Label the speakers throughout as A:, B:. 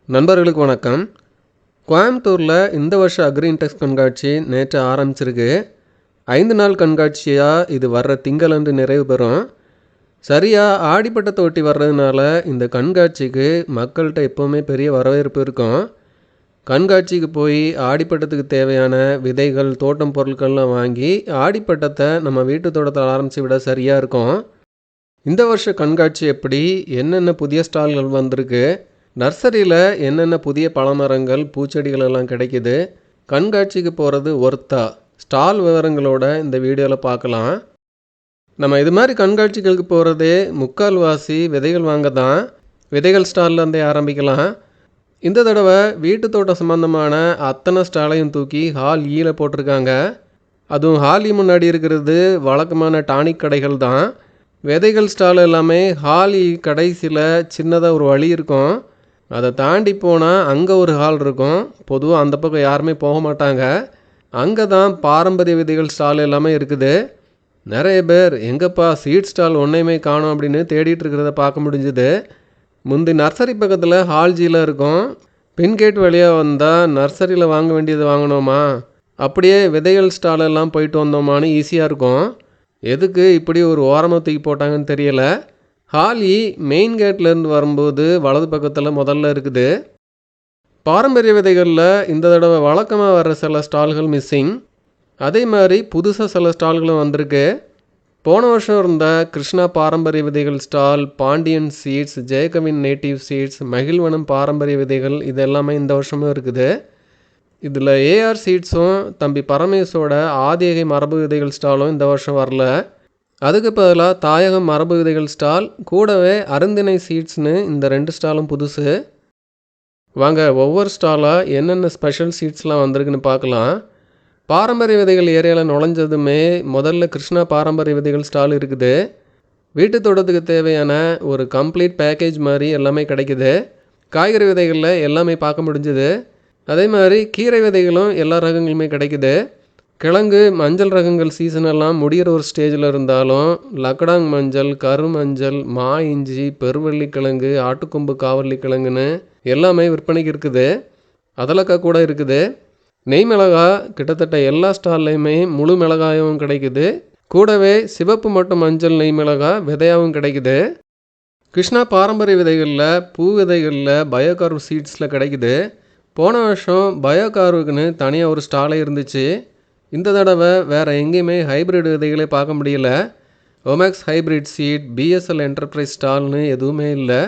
A: நண்பர்களுக்கு வணக்கம். கோயம்புத்தூரில் இந்த வருஷம் அக்ரின்டெக்ஸ் கண்காட்சி நேற்று ஆரம்பிச்சிருக்கு. 5 நாள் கண்காட்சியாக இது வர்ற திங்களன்று நிறைவு பெறும். சரியாக ஆடிப்பட்டத்தை ஒட்டி வர்றதுனால இந்த கண்காட்சிக்கு மக்கள்கிட்ட எப்போவுமே பெரிய வரவேற்பு இருக்கும். கண்காட்சிக்கு போய் ஆடிப்பட்டத்துக்கு தேவையான விதைகள், தோட்டம் பொருட்கள்லாம் வாங்கி ஆடிப்பட்டத்தை நம்ம வீட்டு தோட்டத்தில் ஆரம்பித்து விட சரியாக இருக்கும். இந்த வருஷ கண்காட்சி எப்படி, என்னென்ன புதிய ஸ்டால்கள் வந்திருக்கு, நர்சரியில் என்னென்ன புதிய பழமரங்கள், பூச்செடிகள் எல்லாம் கிடைக்குது, கண்காட்சிக்கு போகிறது ஒர்த்தா, ஸ்டால் விவரங்களோட இந்த வீடியோவில் பார்க்கலாம். நம்ம இது மாதிரி கண்காட்சிகளுக்கு போகிறதே முக்கால்வாசி விதைகள் வாங்க தான். விதைகள் ஸ்டால்லேருந்தே ஆரம்பிக்கலாம். இந்த தடவை வீட்டு தோட்டம் சம்மந்தமான அத்தனை ஸ்டாலையும் தூக்கி ஹால் ஈல போட்டிருக்காங்க. அதுவும் ஹால் ஈ முன்னாடி இருக்கிறது வழக்கமான டானிக் கடைகள் தான். விதைகள் ஸ்டால் எல்லாமே ஹால் ஈ கடைசியில் சின்னதாக ஒரு வழி இருக்கும். அதை தாண்டி போனால் அங்கே ஒரு ஹால் இருக்கும். பொதுவாக அந்த பக்கம் யாருமே போக மாட்டாங்க. அங்கே தான் பாரம்பரிய விதைகள் ஸ்டால் எல்லாமே இருக்குது. நிறைய பேர் எங்கப்பா சீட் ஸ்டால் ஒன்றையுமே காணும் அப்படின்னு தேடிட்டு இருக்கிறத பார்க்க முடிஞ்சுது. முந்தி நர்சரி பக்கத்தில் ஹால் ஜியில் இருக்கும். பின்கேட் வழியாக வந்தால் நர்சரியில் வாங்க வேண்டியது வாங்கினோமா, அப்படியே விதைகள் ஸ்டால் எல்லாம் போயிட்டு வந்தோமான்னு ஈஸியாக இருக்கும். எதுக்கு இப்படி ஒரு ஓரமாக தூக்கி போட்டாங்கன்னு தெரியலை. ஹால் ஈ மெயின் கேட்லேருந்து வரும்போது வலது பக்கத்தில் முதல்ல இருக்குது. பாரம்பரிய விதைகளில் இந்த தடவை வழக்கமாக வர்ற சில ஸ்டால்கள் மிஸ்ஸிங். அதே மாதிரி புதுசாக சில ஸ்டால்களும் வந்திருக்கு. போன வருஷம் இருந்த கிருஷ்ணா பாரம்பரிய விதைகள் ஸ்டால், பாண்டியன் சீட்ஸ், ஜெயகவின் நேட்டிவ் சீட்ஸ், மகிழ்வனம் பாரம்பரிய விதைகள், இது எல்லாமே இந்த வருஷமும் இருக்குது. இதில் ஏஆர் சீட்ஸும் தம்பி பரமேஷோட ஆதியகை மரபு விதைகள் ஸ்டாலும் இந்த வருஷம் வரல. அதுக்கு பதிலாக தாயகம் மரபு விதைகள் ஸ்டால், கூடவே அருந்திணை சீட்ஸ்னு இந்த 2 ஸ்டாலும் புதுசு. வாங்க ஒவ்வொரு ஸ்டாலாக என்னென்ன ஸ்பெஷல் சீட்ஸ்லாம் வந்திருக்குன்னு பார்க்கலாம். பாரம்பரிய விதைகள் ஏரியாவில் நுழைஞ்சதுமே முதல்ல கிருஷ்ணா பாரம்பரிய விதைகள் ஸ்டால் இருக்குது. வீட்டு தோட்டத்துக்கு தேவையான ஒரு கம்ப்ளீட் பேக்கேஜ் மாதிரி எல்லாமே கிடைக்குது. காய்கறி விதைகளில் எல்லாமே பார்க்க முடிஞ்சுது. அதே மாதிரி கீரை விதைகளும் எல்லா ரகங்களுமே கிடைக்குது. கிழங்கு மஞ்சள் ரகங்கள் சீசனெல்லாம் முடிகிற ஒரு ஸ்டேஜில் இருந்தாலும் லக்கடாங் மஞ்சள், கரு மஞ்சள், மா இஞ்சி, பெருவள்ளி கிழங்கு, ஆட்டுக்கொம்பு காவல்லி கிழங்குன்னு எல்லாமே விற்பனைக்கு இருக்குது. அதலக்காய் கூட இருக்குது. நெய் மிளகா கிட்டத்தட்ட எல்லா ஸ்டால்லையுமே முழு மிளகாயும் கிடைக்குது. கூடவே சிவப்பு மற்றும் மஞ்சள் நெய் மிளகா விதையாகவும் கிடைக்குது. கிருஷ்ணா பாரம்பரிய விதைகளில் பூ விதைகளில் பயோகார்வ் சீட்ஸில் கிடைக்குது. போன வருஷம் பயோகார்வுக்குன்னு தனியாக ஒரு ஸ்டாலே இருந்துச்சு. இந்த தடவை வேறு எங்கேயுமே ஹைப்ரிட் விதைகளே பார்க்க முடியல. ஒமேக்ஸ் ஹைப்ரிட் சீட், பிஎஸ்எல் என்டர்பிரைஸ் ஸ்டால்னு எதுவுமே இல்லை.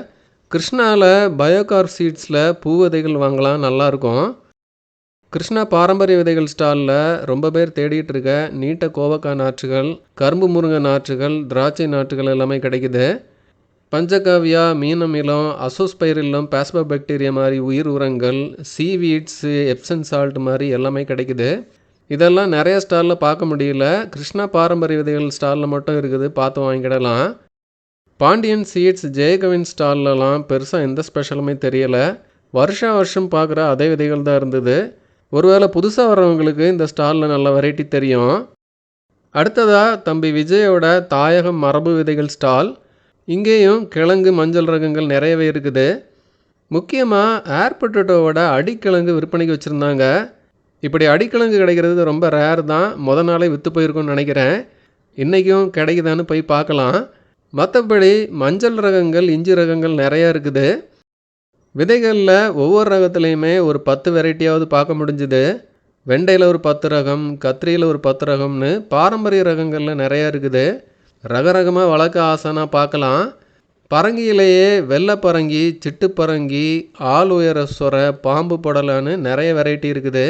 A: கிருஷ்ணாவில் பயோகார் சீட்ஸில் பூ விதைகள் வாங்கலாம், நல்லாயிருக்கும். கிருஷ்ணா பாரம்பரிய விதைகள் ஸ்டாலில் ரொம்ப பேர் தேடிட்டு இருக்க நீட்ட கோவக்காய் நாற்றுகள், கரும்பு முருங்கை நாற்றுகள், திராட்சை நாற்றுகள் எல்லாமே கிடைக்குது. பஞ்சகாவியா, மீனமிலம், அசோஸ்பைரில்லம், பாஸ்போபாக்டீரியா மாதிரி உயிர் உரங்கள், சீவீட்ஸு, எப்சன் சால்ட் மாதிரி எல்லாமே கிடைக்குது. இதெல்லாம் நிறைய ஸ்டாலில் பார்க்க முடியல. கிருஷ்ணா பாரம்பரிய விதைகள் ஸ்டாலில் மட்டும் இருக்குது, பார்த்து வாங்கிடலாம். பாண்டியன் சீட்ஸ், ஜெயகவின் ஸ்டால்லலாம் பெருசாக எந்த ஸ்பெஷலுமே தெரியலை. வருஷம் பார்க்குற அதே விதைகள் தான் இருந்தது. ஒருவேளை புதுசாக வர்றவங்களுக்கு இந்த ஸ்டாலில் நல்ல வெரைட்டி தெரியும். அடுத்ததாக தம்பி விஜயோட தாயகம் மரபு விதைகள் ஸ்டால். இங்கேயும் கிழங்கு மஞ்சள் ரகங்கள் நிறையவே இருக்குது. முக்கியமாக ஏர் பொட்டேட்டோவோட அடிக்கிழங்கு விற்பனைக்கு வச்சுருந்தாங்க. இப்படி அடிக்கிழங்கு கிடைக்கிறது ரொம்ப ரேர் தான். நாளே விற்று போயிருக்கும்னு நினைக்கிறேன். இன்றைக்கும் கிடைக்குதான்னு போய் பார்க்கலாம். மற்றபடி மஞ்சள் ரகங்கள், இஞ்சி ரகங்கள் நிறையா இருக்குது. விதைகளில் ஒவ்வொரு ரகத்துலேயுமே ஒரு 10 வெரைட்டியாவது பார்க்க முடிஞ்சுது. வெண்டையில் ஒரு 10 ரகம், கத்திரியில் ஒரு 10 ரகம்னு பாரம்பரிய ரகங்களில் நிறையா இருக்குது. ரகரகமாக வளர்க்க ஆசைனா பார்க்கலாம். பரங்கியிலேயே வெள்ளை பரங்கி, சிட்டு பரங்கி, ஆள் உயர சொர, பாம்பு படலான்னு நிறைய வெரைட்டி இருக்குது.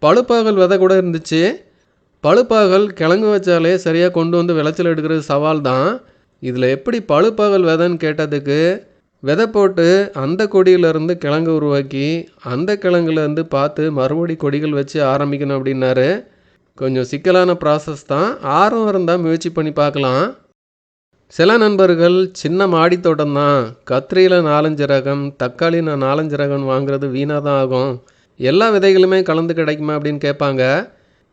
A: பழுப்பாகல் விதை கூட இருந்துச்சு. பழுப்பாகல் கிழங்கு வச்சாலே சரியாக கொண்டு வந்து விளைச்சல் எடுக்கிறது சவால் தான். இதில் எப்படி பழுப்பாகல் விதைன்னு கேட்டதுக்கு, விதை போட்டு அந்த கொடியிலேருந்து கிழங்கு உருவாக்கி அந்த கிழங்குலேருந்து பார்த்து மறுபடி கொடிகள் வச்சு ஆரம்பிக்கணும் அப்படின்னாரு. கொஞ்சம் சிக்கலான ப்ராசஸ் தான். ஆர்வம் இருந்தால் முயற்சி பண்ணி பார்க்கலாம். சில நண்பர்கள் சின்ன மாடி தோட்டம் தான், கத்திரியில் 4-5 ரகம், தக்காளியில் 4-5 ரகம் வாங்குறது வீணாக தான் ஆகும், எல்லா விதைகளுமே கலந்து கிடைக்குமா அப்படின்னு கேட்பாங்க.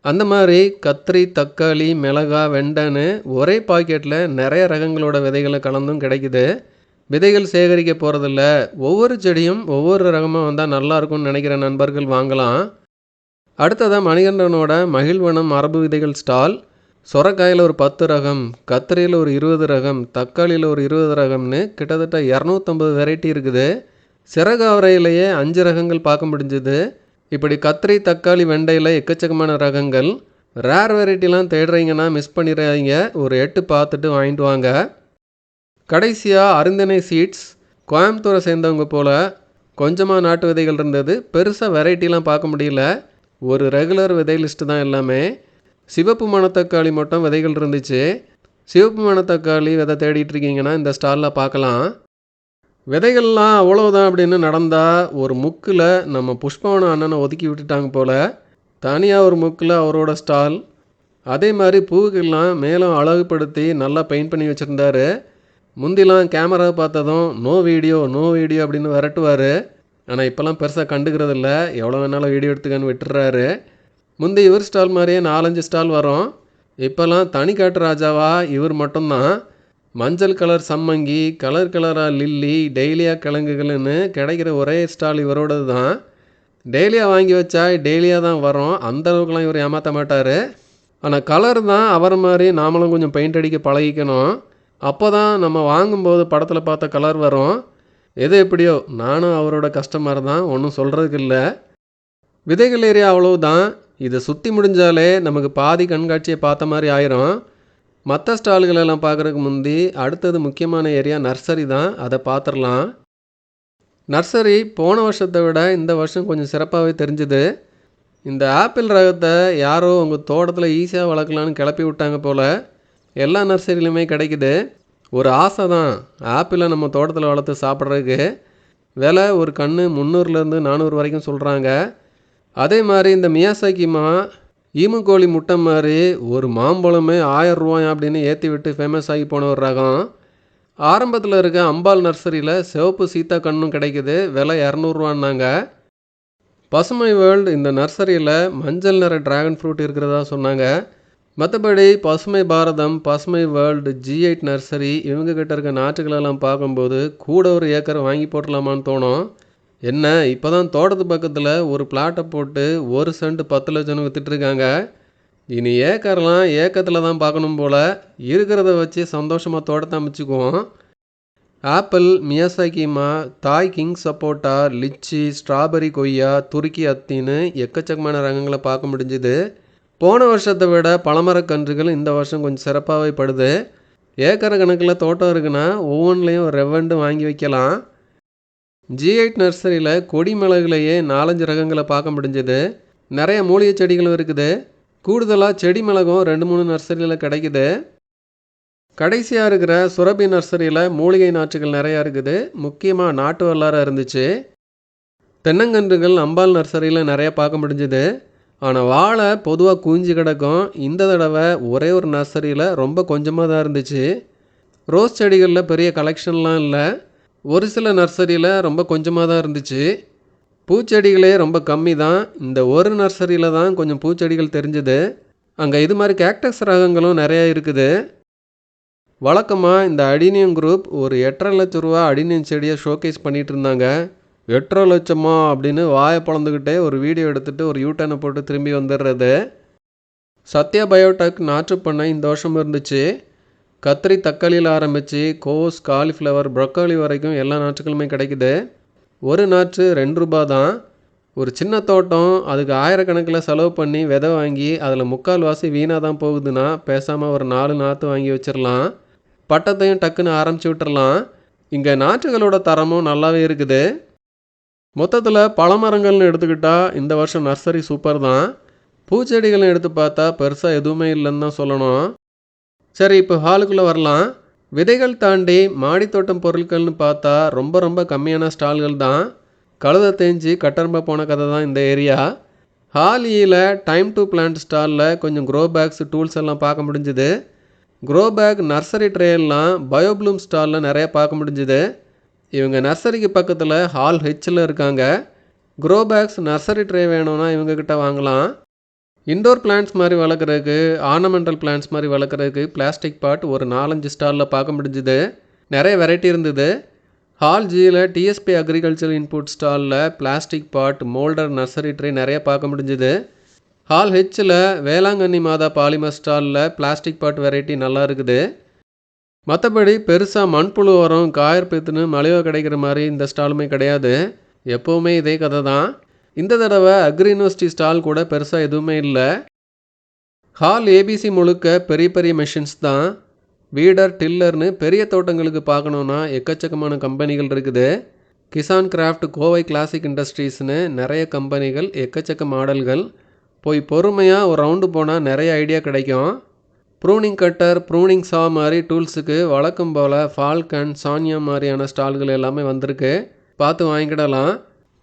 A: அந்த மாதிரி கத்திரி, தக்காளி, மிளகாய், வெண்டைன்னு ஒரே பாக்கெட்டில் நிறைய ரகங்களோட விதைகளை கலந்தும் கிடைக்குது. விதைகள் சேகரிக்க போகிறதில்ல. ஒவ்வொரு செடியும் ஒவ்வொரு ரகமாக வந்தால் நல்லாயிருக்கும்னு நினைக்கிற நண்பர்கள் வாங்கலாம். அடுத்ததாக மணிகண்டனோட மகிழ்வனம் மரபு விதைகள் ஸ்டால். சொரக்காயில் ஒரு 10 ரகம், கத்திரியில் ஒரு 20 ரகம், தக்காளியில் ஒரு 20 ரகம்னு கிட்டத்தட்ட 250 வெரைட்டி இருக்குது. சிறகு அவரையிலேயே 5 ரகங்கள் பார்க்க முடிஞ்சுது. இப்படி கத்திரி, தக்காளி, வெண்டையில் எக்கச்சக்கமான ரகங்கள். ரேர் வெரைட்டிலாம் தேடுறீங்கன்னா மிஸ் பண்ணிடாதீங்க. ஒரு 8 பார்த்துட்டு வாங்கிட்டு வாங்க. கடைசியாக அருந்தனை சீட்ஸ். கோயம்புத்தூரை சேர்ந்தவங்க போல் கொஞ்சமாக நாட்டு விதைகள் இருந்தது. பெருசாக வெரைட்டிலாம் பார்க்க முடியல. ஒரு ரெகுலர் விதை லிஸ்ட்டு தான் எல்லாமே. சிவப்பு மணத்தக்காளி மட்டும் விதைகள் இருந்துச்சு. சிவப்பு மணத்தக்காளி விதை தேடிட்டு இருக்கீங்கன்னா இந்த ஸ்டாலில் பார்க்கலாம். விதைகள்லாம் அவ்வளோதான் அப்படின்னு நடந்தால் ஒரு முக்கில் நம்ம புஷ்பவன அண்ணனை ஒதுக்கி விட்டுட்டாங்க போல். தனியாக ஒரு முக்கில் அவரோட ஸ்டால். அதே மாதிரி பூவுக்கெல்லாம் மேலும் அழகுபடுத்தி நல்லா பெயிண்ட் பண்ணி வச்சுருந்தாரு. முந்திலாம் கேமரா பார்த்ததும் நோ வீடியோ அப்படின்னு விரட்டுவார். ஆனால் இப்போல்லாம் பெருசாக கண்டுக்கிறதில்ல. எவ்வளோ வேணாலும் வீடியோ எடுத்துக்கன்னு விட்டுறாரு. முந்தி இவர் ஸ்டால் மாதிரியே 4-5 ஸ்டால் வரும். இப்போல்லாம் தனி காட்டு ராஜாவா இவர் மட்டும்தான். மஞ்சள் கலர் சம்மங்கி, கலராக லில்லி, டெய்லியா கிழங்குகள்னு கிடைக்கிற ஒரே ஸ்டால் இவரோடது தான். டெய்லியாக வாங்கி வச்சா டெய்லியாக தான் வரும். அந்த அளவுக்குலாம் இவர் ஏமாற்ற மாட்டார். ஆனால் கலர் தான் அவரை மாதிரி நாமளும் கொஞ்சம் பெயிண்ட் அடிக்க பழகிக்கணும். அப்போ தான் நம்ம வாங்கும்போது படத்தில் பார்த்த கலர் வரும். எது எப்படியோ நானும் அவரோட கஸ்டமர் தான், ஒன்றும் சொல்கிறதுக்கு இல்லை. விதைகள் ஏரியா அவ்வளவுதான். இதை சுற்றி முடிஞ்சாலே நமக்கு பாதி கண்காட்சியை பார்த்த மாதிரி ஆயிரும். மற்ற ஸ்டால்களெல்லாம் பார்க்குறதுக்கு முந்தி அடுத்தது முக்கியமான ஏரியா நர்சரி தான். அதை பார்த்துடலாம். நர்சரி போன வருஷத்தை விட இந்த வருஷம் கொஞ்சம் சிறப்பாகவே தெரிஞ்சுது. இந்த ஆப்பிள் ரகத்தை யாரோ உங்கள் தோட்டத்தில் ஈஸியாக வளர்க்கலான்னு கிளப்பி விட்டாங்க போல். எல்லா நர்சரியிலுமே கிடைக்குது. ஒரு ஆசை தான் ஆப்பிளை நம்ம தோட்டத்தில் வளர்த்து சாப்பிட்றதுக்கு. விலை ஒரு கன்று 300லேருந்து 400 வரைக்கும் சொல்கிறாங்க. அதே மாதிரி இந்த மியாசாக்கிமா ஈமுக்கோழி முட்டை மாதிரி ஒரு மாம்பழமே 1000 ரூபாய் அப்படின்னு ஏற்றி விட்டு ஃபேமஸ் ஆகி போன ஒரு ரகம். ஆரம்பத்தில் இருக்க அம்பாள் நர்சரியில் சிவப்பு சீத்தா கண்ணும் கிடைக்குது. விலை 200 ரூபான்னாங்க. பசுமை வேர்ல்டு இந்த நர்சரியில் மஞ்சள் நிற ட்ராகன் ஃப்ரூட் இருக்கிறதா சொன்னாங்க. மற்றபடி பசுமை பாரதம், பசுமை வேர்ல்டு, G8 நர்சரி இவங்கக்கிட்ட இருக்க நாற்றுகளெல்லாம் பார்க்கும்போது கூட ஒரு ஏக்கர் வாங்கி போட்டலாமான்னு தோணும். என்ன இப்போ தான் தோட்டத்து பக்கத்தில் ஒரு பிளாட்டை போட்டு 1 சென்ட் 10 லட்சம்னு விற்றுட்ருக்காங்க. இனி ஏக்கர்லாம் ஏக்கத்தில் தான் பார்க்கணும் போல். இருக்கிறத வச்சு சந்தோஷமாக தோட்டத்தை அமைச்சுக்குவோம். ஆப்பிள், மியாசாக்கிமா, தாய் கிங் சப்போட்டா, லிச்சி, ஸ்ட்ராபெரி கொய்யா, துருக்கி அத்தின்னு எக்கச்சக்கமான ரகங்களை பார்க்க முடிஞ்சுது. போன வருஷத்தை விட பழமரக்கன்றுகள் இந்த வருஷம் கொஞ்சம் சிறப்பாகவே படுது. ஏக்கர் கணக்கில் தோட்டம் இருக்குன்னா ஒவ்வொன்றிலையும் ஒரு ரெவண்டு வாங்கி வைக்கலாம். G8 நர்சரியில் கொடி மிளகுலையே 4-5 ரகங்களை பார்க்க முடிஞ்சது. நிறைய மூலிகை செடிகளும் இருக்குது. கூடுதலாக செடி மிளகும் 2-3 நர்சரியில் கிடைக்குது. கடைசியாக இருக்கிற சுரபி நர்சரியில் மூலிகை நாற்றுகள் நிறையா இருக்குது. முக்கியமாக நாட்டு வல்லாரை இருந்துச்சு. தென்னங்கன்றுகள் அம்பாள் நர்சரியில் நிறையா பார்க்க முடிஞ்சுது. ஆனால் வாழை பொதுவாக குஞ்சு கிடக்கும். இந்த தடவை ஒரே ஒரு நர்சரியில் ரொம்ப கொஞ்சமாக தான் இருந்துச்சு. ரோஸ் செடிகளில் பெரிய கலெக்ஷன்லாம் இல்லை. ஒரு சில நர்சரியில் ரொம்ப கொஞ்சமாக தான் இருந்துச்சு. பூச்செடிகளே ரொம்ப கம்மி தான். இந்த ஒரு நர்சரியில் தான் கொஞ்சம் பூச்செடிகள் தெரிஞ்சுது. அங்கே இது மாதிரி கேக்டஸ் ரகங்களும் நிறையா இருக்குது. வழக்கமாக இந்த அடினியம் குரூப் ஒரு 8.5 லட்ச ரூபா அடினியம் செடியை ஷோகேஸ் பண்ணிகிட்டு இருந்தாங்க. 8.5 லட்சமா அப்படின்னு வாயை பிளந்துக்கிட்டே ஒரு வீடியோ எடுத்துகிட்டு ஒரு யூட்டர்னை போட்டு திரும்பி வந்துடுறது. சத்யா பயோடெக் நாற்று பண்ணை இந்த வருஷம் இருந்துச்சு. கத்திரி, தக்காளியில் ஆரம்பித்து கோஸ், காலிஃப்ளவர், ப்ரொக்கோலி வரைக்கும் எல்லா நாற்றுகளுமே கிடைக்குது. ஒரு நாற்று 2 ரூபா தான். ஒரு சின்ன தோட்டம், அதுக்கு ஆயிரக்கணக்கில் செலவு பண்ணி விதை வாங்கி அதில் 3/4 வீணாக தான் போகுதுன்னா பேசாமல் ஒரு 4 நாற்று வாங்கி வச்சிடலாம். பட்டத்தையும் டக்குன்னு ஆரம்பித்து விட்டுறலாம். இங்கே நாற்றுகளோட தரமும் நல்லாவே இருக்குது. மொத்தத்தில் பழமரங்கள்னு எடுத்துக்கிட்டால் இந்த வருஷம் நர்சரி சூப்பர் தான். பூச்செடிகள்னு எடுத்து பார்த்தா பெருசாக எதுவுமே இல்லைன்னு தான் சொல்லணும். சரி, இப்போ ஹாலுக்குள்ளே வரலாம். விதைகள் தாண்டி மாடித்தோட்டம் பொருட்கள்னு பார்த்தா ரொம்ப கம்மியான ஸ்டால்கள் தான். கழுதை தேஞ்சி கட்டரம்ப போன கதை தான் இந்த ஏரியா. ஹாலியில் டைம் டு பிளான்ட் ஸ்டாலில் கொஞ்சம் க்ரோ பேக்ஸ், டூல்ஸ் எல்லாம் பார்க்க முடிஞ்சுது. க்ரோ பேக், நர்சரி ட்ரேயெல்லாம் பயோப்ளூம் ஸ்டாலில் நிறையா பார்க்க முடிஞ்சுது. இவங்க நர்சரிக்கு பக்கத்தில் ஹால் ஹெச்சில் இருக்காங்க. க்ரோ பேக்ஸ், நர்சரி ட்ரே வேணும்னா இவங்கக்கிட்ட வாங்கலாம். இண்டோர் பிளான்ட்ஸ் மாதிரி வளர்க்குறதுக்கு, ஆர்னமெண்டல் பிளான்ட்ஸ் மாதிரி வளர்க்குறதுக்கு பிளாஸ்டிக் பாட் ஒரு 4-5 ஸ்டாலில் பார்க்க முடிஞ்சுது. நிறைய வெரைட்டி இருந்தது. ஹால் ஜியில் டிஎஸ்பி அக்ரிகல்ச்சர் இன்புட் ஸ்டாலில் plastic pot, moulder, nursery tray நிறைய பார்க்க முடிஞ்சுது. ஹால் ஹெச்சில் வேளாங்கண்ணி மாதா பாலிமர் ஸ்டாலில் பிளாஸ்டிக் பாட் வெரைட்டி நல்லா இருக்குது. மற்றபடி பெருசாக மண்புழு உரம், காயர் பித்துன்னு மலிவாக கிடைக்கிற மாதிரி இந்த ஸ்டாலுமே கிடையாது. எப்போவுமே இதே கதை தான். இந்த தடவை அக்ரி யூனிவர்சிட்டி ஸ்டால் கூட பெருசாக எதுவுமே இல்லை. ஹால் ஏபிசி முழுக்க பெரிய பெரிய மெஷின்ஸ் தான். வீடர், டில்லர்னு பெரிய தோட்டங்களுக்கு பார்க்கணுன்னா எக்கச்சக்கமான கம்பெனிகள் இருக்குது. கிசான் கிராஃப்ட், கோவை கிளாசிக் இண்டஸ்ட்ரீஸ்னு நிறைய கம்பெனிகள், எக்கச்சக்க மாடல்கள். போய் பொறுமையாக ஒரு ரவுண்டு போனால் நிறைய ஐடியா கிடைக்கும். ப்ரூனிங் கட்டர், ப்ரூனிங் சா மாதிரி டூல்ஸுக்கு வழக்கம் போல் ஃபால்கன், சானியா மாதிரியான ஸ்டால்கள் எல்லாமே வந்திருக்கு. பார்த்து வாங்கிக்கிடலாம்.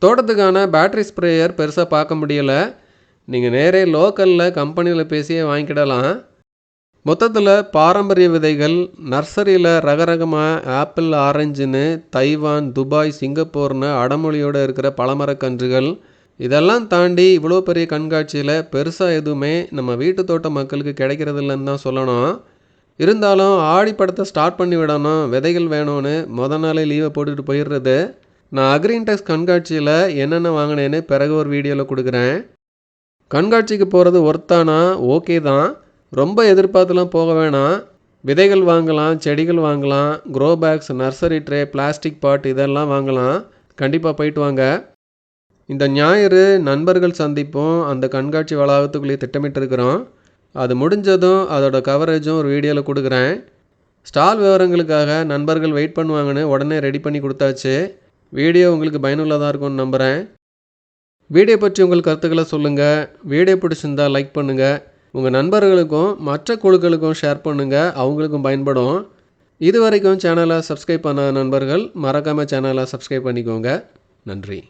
A: தோட்டத்துக்கான பேட்டரி ஸ்ப்ரேயர் பெருசாக பார்க்க முடியலை. நீங்கள் நேரே லோக்கலில் கம்பெனியில் பேசியே வாங்கிக்கிடலாம். மொத்தத்தில் பாரம்பரிய விதைகள், நர்சரியில் ரகரகமாக ஆப்பிள், ஆரஞ்சுன்னு, தைவான், துபாய், சிங்கப்பூர்னு அடமொழியோடு இருக்கிற பழமரக்கன்றுகள், இதெல்லாம் தாண்டி இவ்வளோ பெரிய கண்காட்சியில் பெருசாக எதுவுமே நம்ம வீட்டு தோட்ட மக்களுக்கு கிடைக்கிறதில்லன்னு தான் சொல்லணும். இருந்தாலும் ஆடி படத்தை ஸ்டார்ட் பண்ணி விடணும், விதைகள் வேணும்னு நாளே லீவை போட்டுட்டு போயிடுறது. நான் அக்ரின்டெக்ஸ் கண்காட்சியில் என்னென்ன வாங்கினேன்னு பிறகு ஒரு வீடியோவில் கொடுக்குறேன். கண்காட்சிக்கு போகிறது ஒர்த்தானா ஓகே தான். ரொம்ப எதிர்பார்த்துலாம் போக வேணாம். விதைகள் வாங்கலாம், செடிகள் வாங்கலாம், grow bags, nursery tray, plastic pot இதெல்லாம் வாங்கலாம். கண்டிப்பாக போயிட்டு வாங்க. இந்த ஞாயிறு நண்பர்கள் சந்திப்பும் அந்த கண்காட்சி வளாகத்துக்குள்ளேயே திட்டமிட்டிருக்கிறோம். அது முடிஞ்சதும் அதோட கவரேஜும் ஒரு வீடியோவில் கொடுக்குறேன். ஸ்டால் விவரங்களுக்காக நண்பர்கள் வெயிட் பண்ணுவாங்கன்னு உடனே ரெடி பண்ணி கொடுத்தாச்சு. வீடியோ உங்களுக்கு பயனுள்ளதாக இருக்கும்னு நம்புகிறேன். வீடியோ பற்றி உங்கள் கருத்துக்களை சொல்லுங்கள். வீடியோ பிடிச்சிருந்தால் லைக் பண்ணுங்கள். உங்கள் நண்பர்களுக்கும் மற்ற குழுக்களுக்கும் ஷேர் பண்ணுங்கள், அவங்களுக்கும் பயன்படும். இது வரைக்கும் சேனலை சப்ஸ்கிரைப் பண்ணாத நண்பர்கள் மறக்காமல் சேனலை சப்ஸ்கிரைப் பண்ணிக்கோங்க. நன்றி.